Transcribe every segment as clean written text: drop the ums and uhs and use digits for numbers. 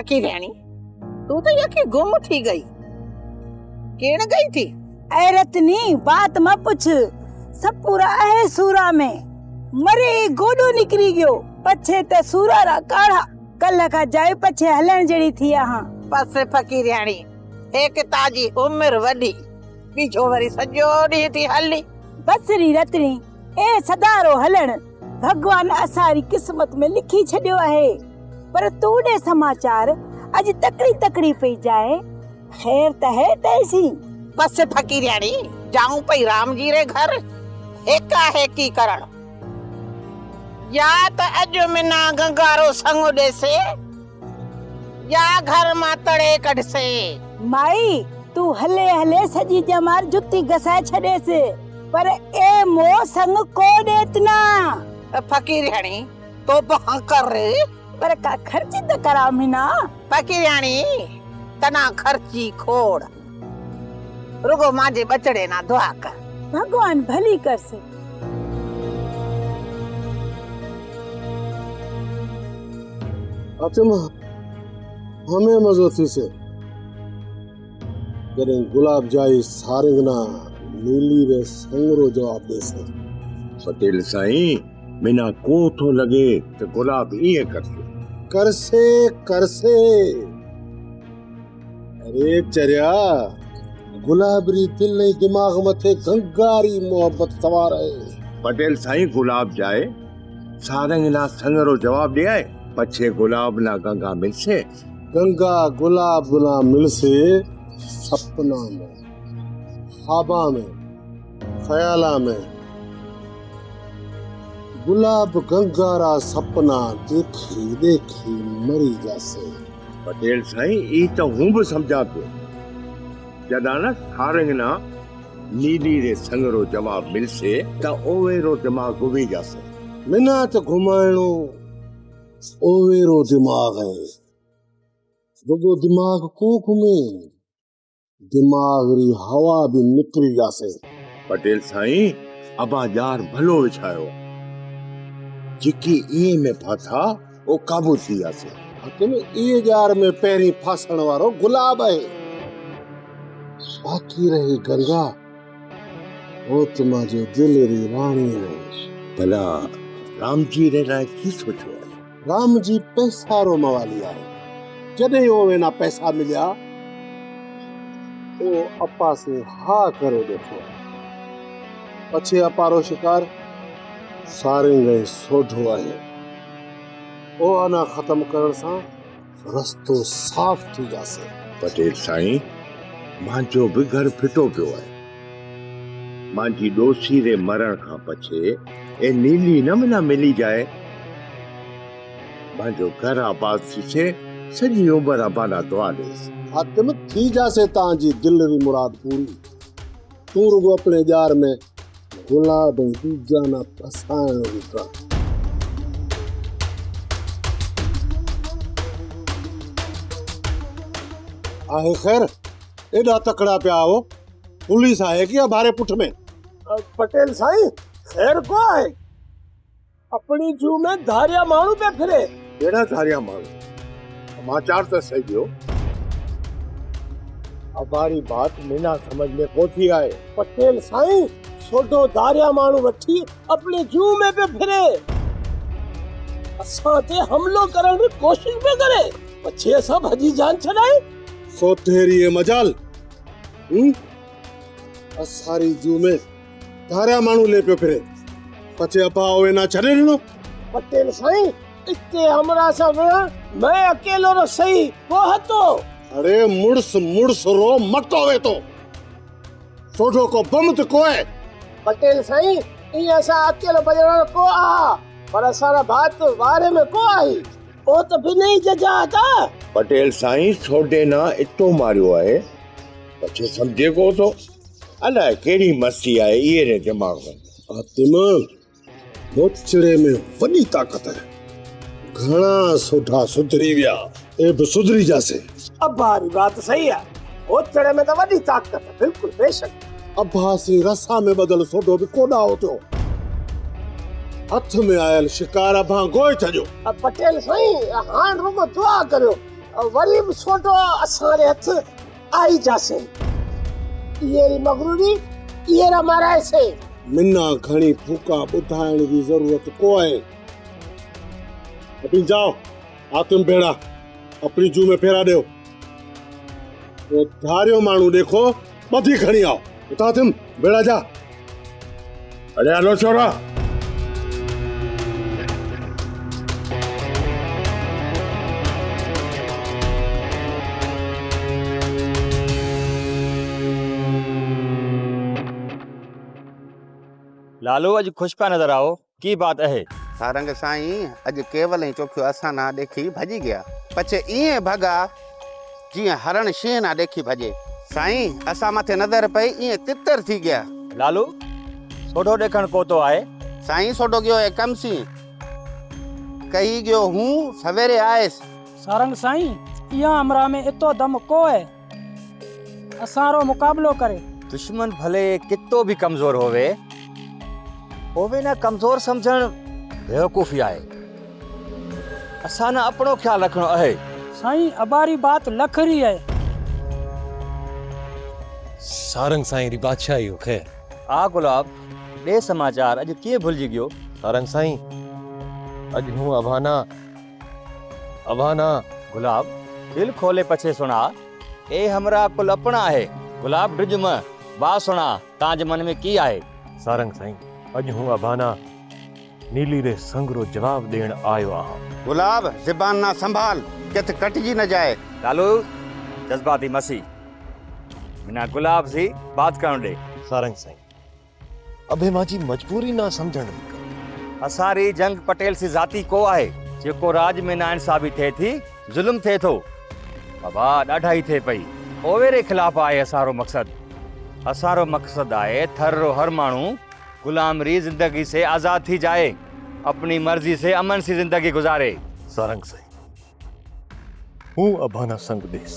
फकीर रानी तू तो यकी गुम थी गई, केण गई थी? ऐ रतनी बात मत पूछ, सब पूरा है सूरा में मरे गोडो निकरी गयो, पछे ते सूरा रा काढ़ा कल का जाए पछे हलन जड़ी थी यहाँ। बस फकीर रानी एक ताजी उम्र वडी बीजो वरी सजो डी थी हली। बसरी रतनी ए सदारो हलन भगवान असारी किस्मत में लिखी छड़ियो है, पर तूड़े समाचार अज तकड़ी तकड़ी पई जाए, खैर त है तैसी। बस फकीर रानी जाऊं पई राम जी रे घर एका है की करण, या तो अज मिना गंगारो संग देसे या घर मा तड़े कढ से। माई तू हले हले सजी जमार जुत्ती घसाए छड़े से, पर ए मो संग को देतना। फकीर रानी तो बहा कर रे, पर का खर्ची तो करा मिना। फकीर रानी तना खर्ची खोड़, रुगो माजे बचड़े ना दुआ कर, भगवान भली कर से। फातिमा हमें मजो थी से जॾहिं गुलाब जाई सारंगना नीली रे संगरो जवाब दे से। पटेल साईं मिना को तो लगे तो गुलाब ये कर से। अरे चरिया गुलाबरी दिल ने दिमाग मथे गंगारी मोहब्बत सवार है। पटेल साईं गुलाब जाए सारंगना संगरो जवाब दे आए, पछे गुलाब ना गंगा मिलसे। गंगा गुलाब गुना मिलसे सपना में, ख्वाबा में, ख्याला में। गुलाब गंगारा सपना देखी देखी मरी जासे। पटेल साईं ई तो हूं भी समझा पियो, जदा न सारंगना नीली रे संगरो जवाब मिलसे त ओवेरो दिमाग घुमी जासे। मिना तो घुमाइणो ओवेरो दिमाग है, वो दिमाग को घूमे दिमाग री हवा भी निकली जासे। पटेल साईं अबा यार भलो विछायो, जिकी ई में फाथा ओ काबू थी जासे। हतम ई जार में पैरी फासण वारो गुलाब है, बाकी रही गंगा वो तुम्हारे दिल री रानी है। भला राम जी रे लाए की सोचो है? राम जी पैसा रो मवाली है, जदे ओवे ना पैसा मिलिया ओ अपा से हा करो देखो, पछे अपारो शिकार सारंग सोढो है। ओ आना खत्म करण सा रस्तो साफ थी जासे। पटेल साईं मांजो भी घर फिटो पियो है, मांजी दोषी रे मरण का पछे ए नीली न मिला मिली जाए, मांजो घर आबाद से सजी उम्र आबादा दुआ दे। हातिम थी जासे तांजी दिल री मुराद पूरी। तू रुगो अपने जार में गुलाब दूजा ना पसाण रुका। आहे खैर एडा तकड़ा पे आओ, पुलिस आए कि हमारे पुठ में? पटेल साईं खैर को आए, अपनी जू में धारिया मानू पे फिरे। केड़ा धारिया मानू? समाचार तो सही दियो, हमारी बात मिना समझ में कोठी आए। पटेल साईं छोटो धारिया मानू वठी अपने जू में पे फिरे, असाते हमलो करने की कोशिश में करे, पछे सब हजी जान छड़ाए। सो तेरी ये मजाल असारी जू में धारिया मानू ले पे फिरे, पछे अपा ओवे ना छड़े नो। पटेल साईं इत्ते हमरा सब मैं अकेलो रो सही वो हतो। अरे मुड़स मुड़स रो मत होवे तो सोठो को बम तो को है। पटेल साईं ई ऐसा अकेलो बजरा को आ, पर सारा बात बारे में को आई ओ तो भी नहीं जजा था। पटेल साईं छोड़े ना इतो मारियो है, पछे समझे को तो अलाए केड़ी मस्ती आए ये रे दिमाग में। हातिम मोचड़े में वडी ताकत है, घना सुठा सुधरी गया ए भी सुधरी जासे। अब बारी बात सही है, मोचड़े में तो वडी ताकत है, बिल्कुल बेशक। अब भासी रसा में बदल सोडो भी कोडा होतो, हथ में आयल शिकार अभा गोए छजो। अब पटेल साईं हां रुगो दुआ करो, वरी बि सोटो असांजे हथ आई जासे ये मगरूरी ये माराए से मिना खणी फूका ॿुधाइण जी ज़रूरत को आहे। अभी जाओ आतिम भेड़ा अपनी जू में फेरा दो तो धारियो मानू देखो बधी खणी आओ आतिम भेड़ा जा। अरे हलो छोरा। लालू अज खुश पिया नजर आओ, की बात है? सारंग साईं अज केवल ही चोखियो असां ना देखी भजी गया पछे इए भगा जिए हरण शींह ना देखी भजे। साईं असां मथे नजर पई इए तितर थी गया। लालू सोढो देखण को तो आए। साईं सोडो गयो है कमसी कही गयो हूं सवेरे आयस। सारंग साईं इहा हमरा में इतो दम को है असारो मुकाबलो करे। दुश्मन भले कितो भी कमजोर होवे ना कमजोर समझण बेवकूफी आए। असां ना अपनो ख्याल रखणो है। साईं अबारी बात लखरी है। सारंग साईं री बादशाही हो खैर। आ गुलाब दे समाचार अज के भूलजी गयो। सारंग साईं अज हूँ अभाना गुलाब दिल खोले पछे सुना ए हमरा कुल अपना है। गुलाब ड्रिज में बा सुना ताज मन में की आए। सारंग साईं अज हूँ अभाना नीली रे संगरो जवाब देण आयो आहां। गुलाब ज़बान ना संभाल कित कटजी न जाए। लालू जज्बाती मसी बिना गुलाब सी बात करण दे। सारंग साईं अबे माजी मजबूरी ना समझण। असारी जंग पटेल सी जाती को आहे जेको राज में ना इंसाफी थे थी जुल्म थे थो बाबा ॾाढा ही थे पई। ओवेरे खिलाफ आहे असारो मकसद आहे थर्रो हर मानू गुलामरी जिंदगी से आजाद थी जाए अपनी मर्जी से अमन सी जिंदगी गुजारे। सारंग साईं हूँ अभाना संग देस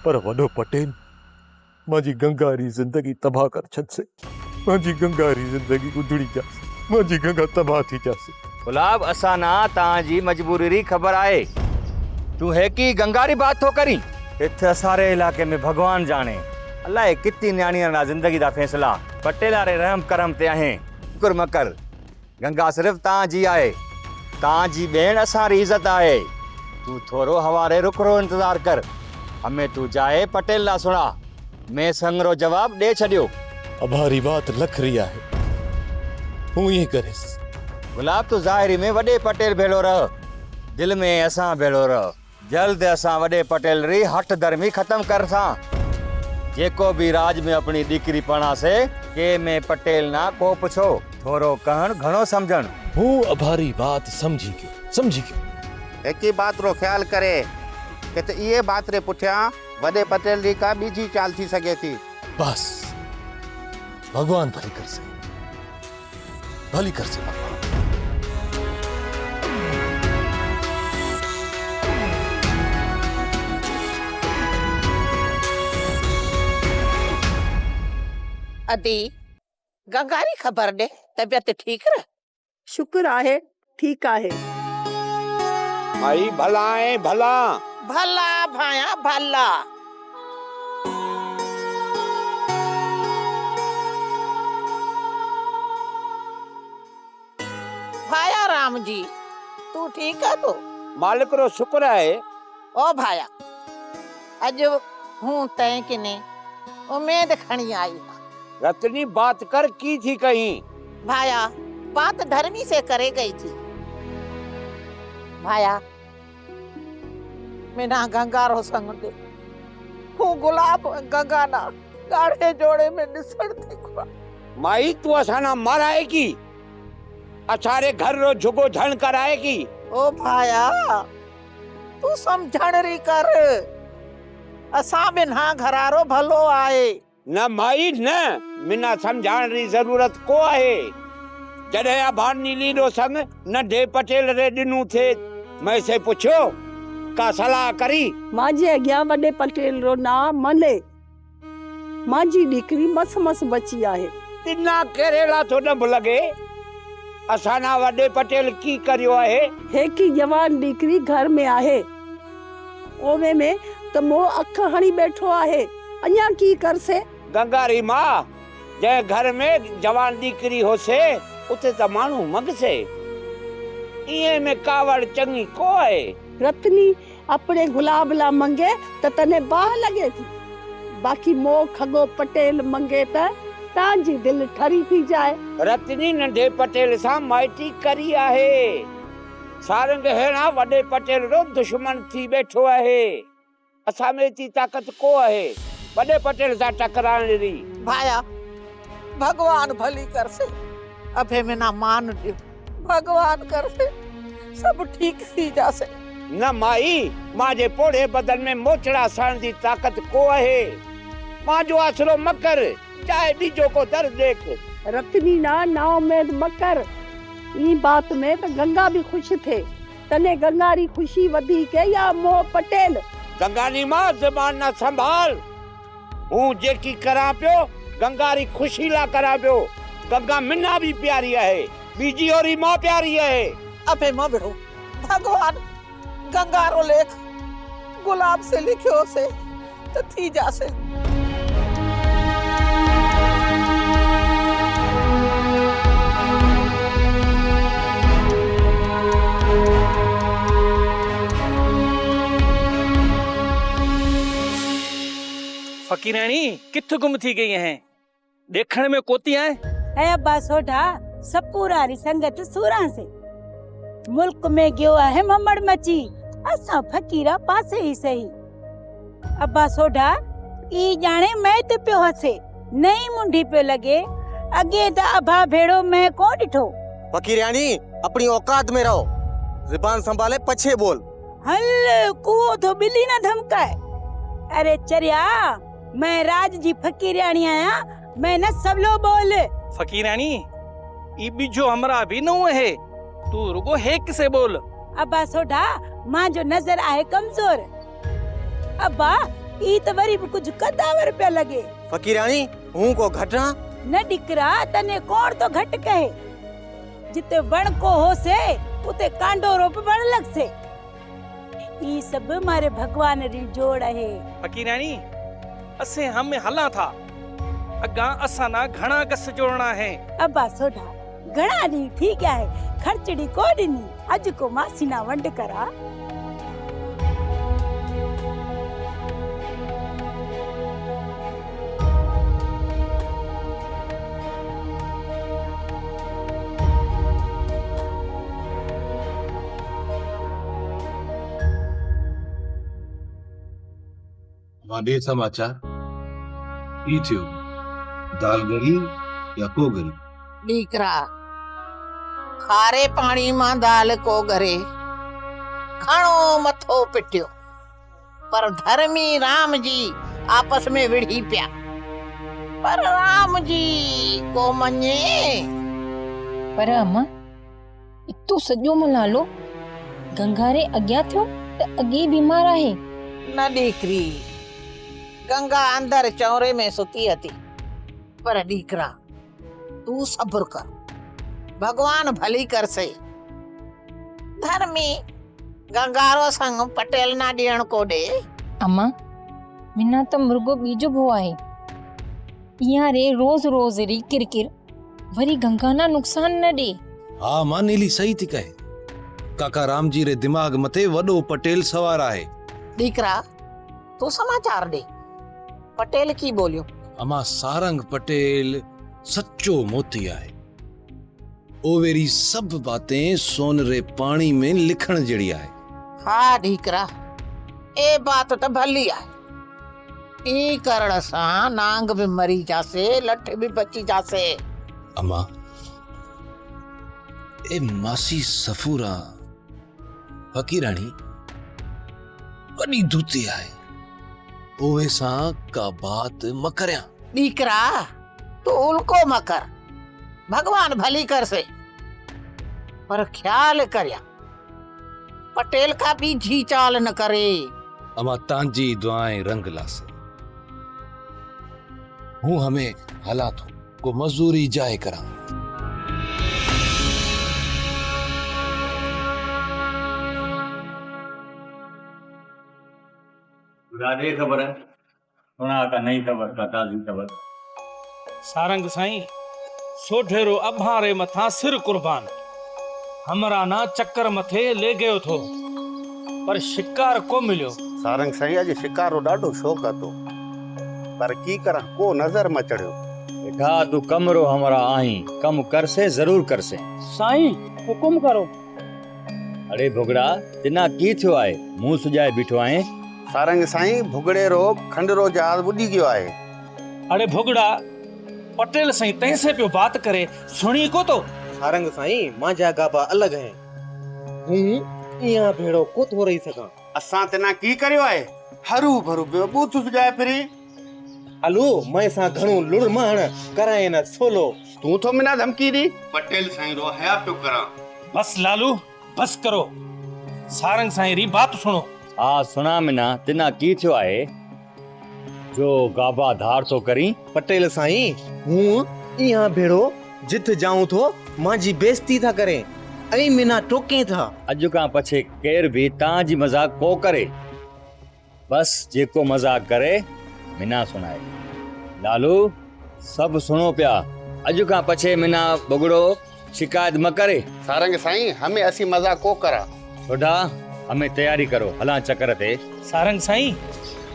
पर वडो पटेल माजी गंगारी जिंदगी तबाह कर छद से। माजी गंगारी जिंदगी उजड़ी जासे। माजी गंगा तबाह थी जासे। गुलाब असाना ताजी मजबूरी री खबर आए। तू है की गंगारी बात तो करी इत्थे असारे इलाके में भगवान जाने अल्लाह कितनी न्याणियां ना जिंदगी दा फैसला पटेला रे रहम करम ते आहे। शुक्र मकर गंगा सिर्फ ताजी आए ताजी बेन असारी इज्जत आए। तू थोरो हवारे रुकरो इंतजार कर हमें तू जाए पटेल ला सुना मैं संगरो जवाब दे छडियो। अभारी बात लखरी है हूँ ये करेस। गुलाब तू जाहिरी में वडे पटेल भेड़ो रह दिल में असां भेड़ो रह। जल्द असां वडे पटेल री हठ धर्मी खत्म कर सा जेको भी राज में अपनी दीकरी पणा से के में पटेल ना को पुछो थोरो कहण घणो समझण। हूँ अभारी बात समझी क्यों एक ही बात रो ख्याल करे कि त ये बात रे पुठिया वडे पटेल री का बीजी चाल थी सके थी। बस भगवान भली कर से भगवान। अदी गंगारी खबर दे तबियत ठीक रह। शुक्र आहे ठीक आहे। भाई भला है भला भला भाया भला। भाया राम जी तू ठीक है तो? मालिक रो शुक्र है। ओ भाया अज हूं तय किने उम्मीद खणी आई। रतनी बात कर की थी कहीं। भाया बात धर्मी से करे गई थी। भाया मैं ना गंगारो संग दे हूं गुलाब गंगा ना गाढ़े जोड़े में निसड़ थी। माई तू असाना माराएगी अचारे घर रो झुगो झण कराएगी। ओ भाया तू समझण री कर असा बिना घरारो भलो आए। न माई न मिना समझाण री जरूरत को आहे। जॾहिं अभान नीली रो संग नंढे पटेल रे दिनू थे मैं से पुछो का सलाह करी। माजे अॻियां वॾे पटेल रो ना मले माजी दीकरी मस मस बची आहे। तिना केरेला तो न लगे असाना वॾे पटेल की करियो आहे। हेकी जवान दीकरी घर में आहे ओवे में त मो अख हणी बैठो आहे अञा की करसे। गंगारी माँ जै घर में जवान दीकरी होसे उते त माण्हू मंगसे, इहे में कावड़ चङी को आहे। रतनी अपने गुलाब ला मंगे त तने बाह लगे थी, बाकी मो खगो पटेल मंगे त तांजी दिल ठरी थी जाए। रतनी नंढे पटेल सां माइटी करी आहे, सारंग हेणा वॾे पटेल रो दुश्मन थी बैठो आहे। असां में एतिरी ताक़त को आहे वॾे पटेल सां टकराइण री। भाया भगवान भली कर से, अभे में ना मान दियो, भगवान कर से सब ठीक थी जासे। न माई, मां जे पोड़े बदन में मोचड़ा सण जी ताक़त को आहे। मां जो आसरो मकर चाहे बीजो को दर देख। रतनी ना नाउमेद मकर, ई बात में त गंगा भी खुश थे। तने गंगारी खुशी वधी के या मो पटेल। गंगानी मां ज़बान ना संभाल, हूं जेकी करा पियो गंगारी खुशी ला करा पियो। गंगा मिना भी प्यारी है, बीजी और मां प्यारी है। अबे मां बिड़ो भगवान गंगारो लेख गुलाब से लिखियो से तो थी जासे। फकीरानी कित्थे गुम थी गई हैं? देखने में कोती आए। है अब्बा सोढ़ा सपूरारी संगत सूरा से मुल्क में गयो है ममड़ मची, असा फकीरा पासे ही सही। अब्बा सोढ़ा ई जाने मैं ते पियो हसे, नई मुंडी पे लगे, अगे त अभा भेड़ो मैं को डिठो। फकीरानी अपनी औकात में रहो, जुबान संभाले पछे बोल। हल कुओ तो बिल्ली ना धमकाए। अरे चरिया मैं राज जी फकीरानी आया, मैं न सब लो बोल। फकीरानी ई बीजो हमरा भी न है, तू रुगो हेक से बोल। अब्बा सोढ़ा मां जो नजर आए कमजोर। अब्बा ई तो वरी भी कुछ कदावर पे लगे। फकीरानी हूं को घटा न डिकरा तने कौन तो घट कहे, जिते बण को हो से उते कांडो रोप बण लग से। ई सब मारे भगवान री जोड़ है। फकीरानी असे हमें हला था, अगा असा ना घना गस जोड़ना है। अब्बा सोढ़ा घना दी ठीक है, खर्चड़ी को दिनी अज को मासी ना वंड करा। वादे समाचार ई थियो, दाल गरी या को गरी? दीकरा खारे पानी मां दाल को गरे घणो मथो पिटियो, पर धर्मी राम जी आपस में विढ़ी पिया, पर राम जी को मञे। पर अम्मा इतो सॼो मनालो गंगारे अॻियां थियो त अॻे बीमार आहे। न दीकरी, गंगा अंदर चौरे में सुती हती, पर दीकरा तू सब्र कर, भगवान भली कर से। धर्मी गंगारो संग पटेल ना ॾियण को ॾे। अम्मा मिना त मुर्गो बीजो भो आहे, इया रे रोज रोज री किरकिर वरी गंगा ना नुकसान न दे। हाँ मां नीली सही थी कहे, काका राम जी रे दिमाग मथे वडो पटेल सवार आहे। दीकरा तू समाचार दे, पटेल की बोलियो। अमा सारंग पटेल सच्चो मोती आहे, ओवेरी सब बातें सोनरे पानी में लिखण जड़ी आहे। हाँ दीकरा ए बात तो भली आहे, ई करण सां नांग भी मरी जासे, लठ भी बची जासे। अमा ए मासी सफूरा फकीरानी वडी दूती आहे, ओवे सां का बात मकरिया। दीकरा तू उल्को मकर, भगवान भली कर से, पर ख्याल करया पटेल का भी जी चाल न करे। अमा तांजी दुआएं रंग लासे, हूं हमें हला थो को मजदूरी जाए करा। राधे खबर है सुना का नई खबर का ताजी खबर। सारंग साईं सोढेरो अभारे मथा सिर कुर्बान हमरा ना चक्कर मथे ले गयो थो पर शिकार को मिलियो। सारंग साईं अॼु शिकार जो ॾाढो शौक़ु હતો पर की करा को नज़र में चढ़ियो। बेटा तू कमरो हमारा आई कम करसे जरूर करसे। साईं हुकुम करो। अरे भुगड़ा तिना की थियो आए मुंह सुजाए बीठो आए। सारंग साईं भुगड़े रो खंडरो जहाज बुॾी गयो आहे। अरे भुगड़ा पटेल साईं तैसे पियो बात करे सुनी को तो। सारंग साईं मांजा गाबा अलग है यहाँ भेड़ो को थो रही सका। असां तना की करियो आहे हरू भरू पियो बूथ सुजाए फिरी। हलो मैं सा घणो लुड़ माण कराए न सोलो तू तो मिना धमकी दी पटेल साईं रो हया पियो करा। बस लालू बस करो सारंग साईं री बात सुनो। हाँ सुना मिना तिना की थियो आए जो गाबा धार तो करी। पटेल साईं हूँ यहाँ भेड़ो जित जाऊं तो मांजी बेइज्जती था करे ऐं मिना टोके था। अॼु खां पछे केर भी तांजी मजाक को करे बस जेको मजाक करे मिना सुनाए। लालू सब सुनो पिया अॼु खां पछे मिना बुगड़ो शिकायत म करे। सारंग साईं हमें असी मजाक को करा। छोड़ा हमें तैयारी करो हला चक्कर थे। सारंग साईं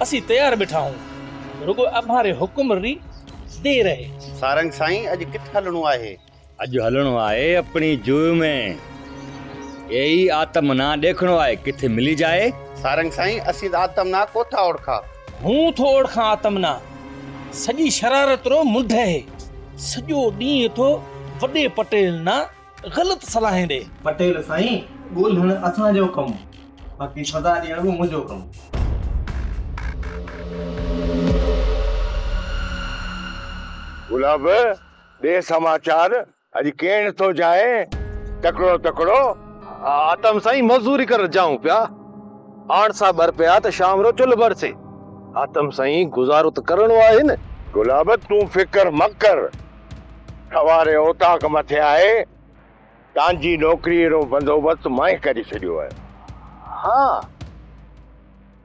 असी तैयार बैठा हूं रुगो अभारे हुकुम री दे रहे। सारंग साईं अॼु किथे हलणो आहे। अॼु हलणो आहे अपनी जूह में यही आत्मना देखणो आहे किथे मिली जाए। सारंग साईं असी आत्मना कोथा ओळखा। हूं थो ओळखा आत्मना सॼी शरारत रो मुंड है सॼो ॾींहुं थो वॾे पटेल ना गलत सलाहें दे। पटेल साईं ॻोल्हण असांजो कमु बाक़ी सदा ॾियण बि मुंहिंजो कमु। गुलाब दे समाचार अज केण तो जाए तकड़ो तकड़ो। आतम साईं मजदूरी कर जाऊं पिया आण सा बर पिया त शाम रो चुल बर से। आतम साईं गुजारो तो करणो आहे न। गुलाब तू फिकर मत कर सवारे ओताक मथे आए तांजी नौकरी रो बंदोबस्त मैं करी छडियो है। हाँ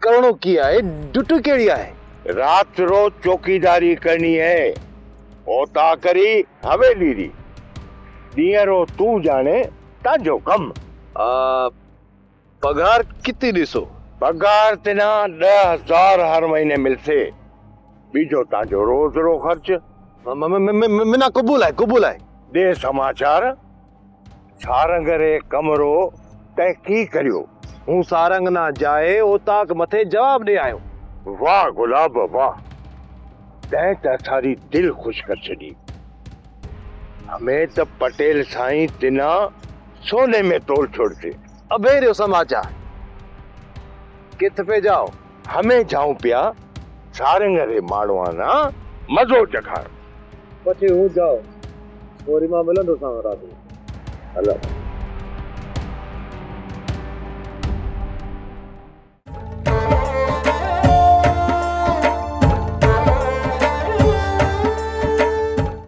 करणो की आहे ड्यूटी केड़ी आहे। रात रो चौकीदारी करनी है ओता करी हवेली दी ॾींहं रो तू जाने तांजो कम। पगार कितनी दिसो। पगार तिना 10,000 हर महीने मिलसे बीजो तांजो रोज रो खर्च। मिना कबूल है। दे समाचार सारंग रे कमरो तै की करियो। हूं सारंग ना जाए ओताक मथे जवाब दे आयो। वाह गुलाब वाह तै त सारी दिल खुश कर छड़ी। हमें तो पटेल साईं तिना सोने में तोड़ छोड़ते। अबेरो समाचार किथ पे जाओ। हमें जाऊं पिया सारंग रे माड़वाना मजो चखार। पछे हूं जाओ वरी मां मिलंदो सां रात। हलो।